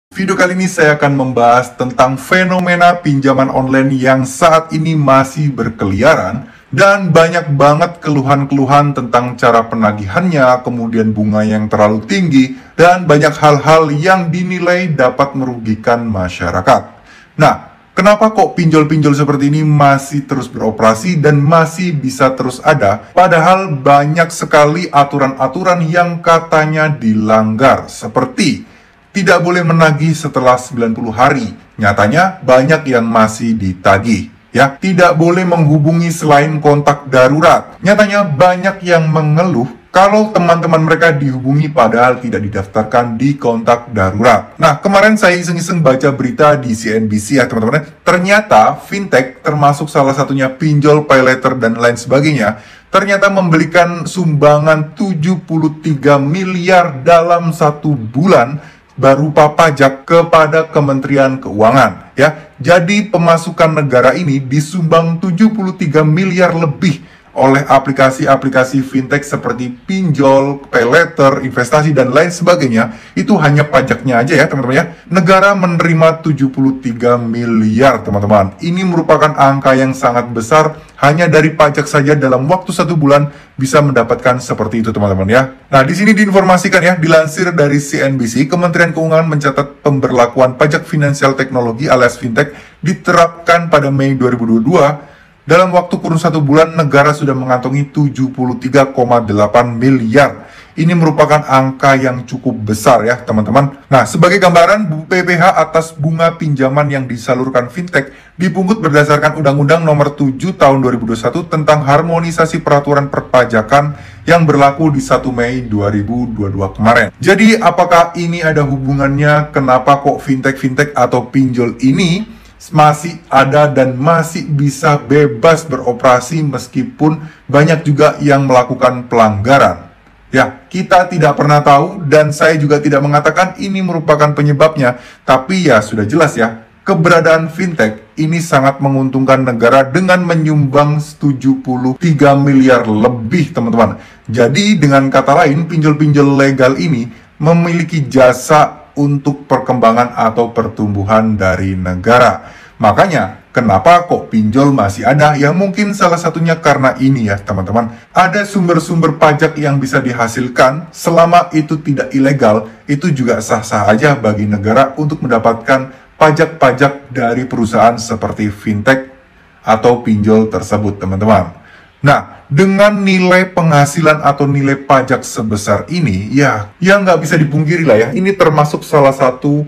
Video kali ini saya akan membahas tentang fenomena pinjaman online yang saat ini masih berkeliaran dan banyak banget keluhan-keluhan tentang cara penagihannya, kemudian bunga yang terlalu tinggi, dan banyak hal-hal yang dinilai dapat merugikan masyarakat. Nah, kenapa kok pinjol-pinjol seperti ini masih terus beroperasi dan masih bisa terus ada, padahal banyak sekali aturan-aturan yang katanya dilanggar, seperti tidak boleh menagih setelah 90 hari. Nyatanya banyak yang masih ditagih. Ya, tidak boleh menghubungi selain kontak darurat. Nyatanya banyak yang mengeluh kalau teman-teman mereka dihubungi padahal tidak didaftarkan di kontak darurat. Nah, kemarin saya iseng-iseng baca berita di CNBC ya teman-teman. Ternyata fintech termasuk salah satunya pinjol, pay later, dan lain sebagainya ternyata memberikan sumbangan 73 miliar dalam 1 bulan berupa pajak kepada Kementerian Keuangan ya. Jadi pemasukan negara ini disumbang 73 miliar lebih oleh aplikasi-aplikasi fintech seperti pinjol, pay later, investasi, dan lain sebagainya. Itu hanya pajaknya aja ya teman-teman ya. Negara menerima 73 miliar teman-teman. Ini merupakan angka yang sangat besar. Hanya dari pajak saja dalam waktu 1 bulan bisa mendapatkan seperti itu teman-teman ya. Nah, di sini diinformasikan ya, dilansir dari CNBC, Kementerian Keuangan mencatat pemberlakuan pajak finansial teknologi alias fintech diterapkan pada Mei 2022. Dalam waktu kurun 1 bulan, negara sudah mengantongi 73,8 miliar. Ini merupakan angka yang cukup besar ya teman-teman. Nah, sebagai gambaran, PPh atas bunga pinjaman yang disalurkan fintech dipungut berdasarkan Undang-Undang Nomor 7 Tahun 2021 tentang harmonisasi peraturan perpajakan yang berlaku di 1 Mei 2022 kemarin. Jadi, apakah ini ada hubungannya kenapa kok fintech atau pinjol ini masih ada dan masih bisa bebas beroperasi meskipun banyak juga yang melakukan pelanggaran? Ya, kita tidak pernah tahu dan saya juga tidak mengatakan ini merupakan penyebabnya. Tapi ya sudah jelas ya, keberadaan fintech ini sangat menguntungkan negara dengan menyumbang 73 miliar lebih teman-teman. Jadi dengan kata lain, pinjol-pinjol legal ini memiliki jasa untuk perkembangan atau pertumbuhan dari negara. Makanya, kenapa kok pinjol masih ada? Ya mungkin salah satunya karena ini ya teman-teman. Ada sumber-sumber pajak yang bisa dihasilkan selama itu tidak ilegal. Itu juga sah-sah aja bagi negara untuk mendapatkan pajak-pajak dari perusahaan seperti fintech atau pinjol tersebut teman-teman. Nah, dengan nilai penghasilan atau nilai pajak sebesar ini, ya nggak bisa dipungkiri lah ya. Ini termasuk salah satu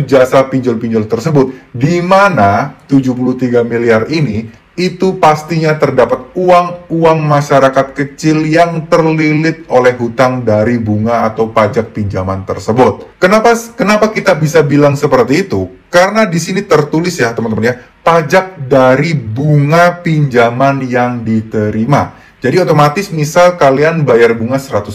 jasa pinjol-pinjol tersebut, di mana 73 miliar ini itu pastinya terdapat uang masyarakat kecil yang terlilit oleh hutang dari bunga atau pajak pinjaman tersebut. Kenapa kita bisa bilang seperti itu? Karena di sini tertulis ya teman-teman ya, pajak dari bunga pinjaman yang diterima. Jadi otomatis misal kalian bayar bunga 100.000,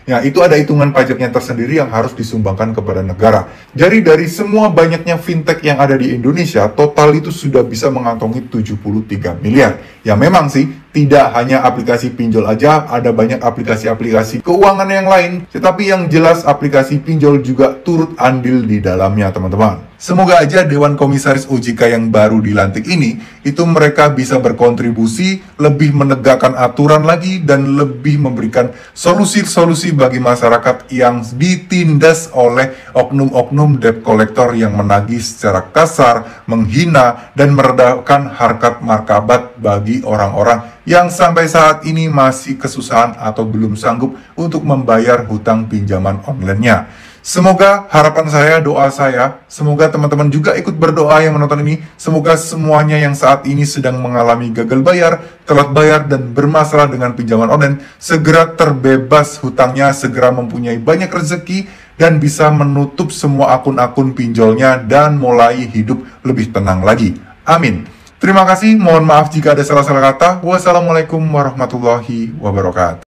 ya itu ada hitungan pajaknya tersendiri yang harus disumbangkan kepada negara. Jadi dari semua banyaknya fintech yang ada di Indonesia, total itu sudah bisa mengantongi 73 miliar. Ya memang sih, tidak hanya aplikasi pinjol aja, ada banyak aplikasi-aplikasi keuangan yang lain. Tetapi yang jelas aplikasi pinjol juga turut andil di dalamnya teman-teman. Semoga aja Dewan Komisaris OJK yang baru dilantik ini, itu mereka bisa berkontribusi, lebih menegakkan aturan lagi, dan lebih memberikan solusi-solusi bagi masyarakat yang ditindas oleh oknum-oknum debt collector yang menagih secara kasar, menghina, dan merendahkan harkat martabat bagi orang-orang yang sampai saat ini masih kesusahan atau belum sanggup untuk membayar hutang pinjaman online-nya. Semoga harapan saya, doa saya, semoga teman-teman juga ikut berdoa yang menonton ini. Semoga semuanya yang saat ini sedang mengalami gagal bayar, telat bayar, dan bermasalah dengan pinjaman online, segera terbebas hutangnya, segera mempunyai banyak rezeki, dan bisa menutup semua akun-akun pinjolnya, dan mulai hidup lebih tenang lagi. Amin. Terima kasih, mohon maaf jika ada salah-salah kata. Wassalamualaikum warahmatullahi wabarakatuh.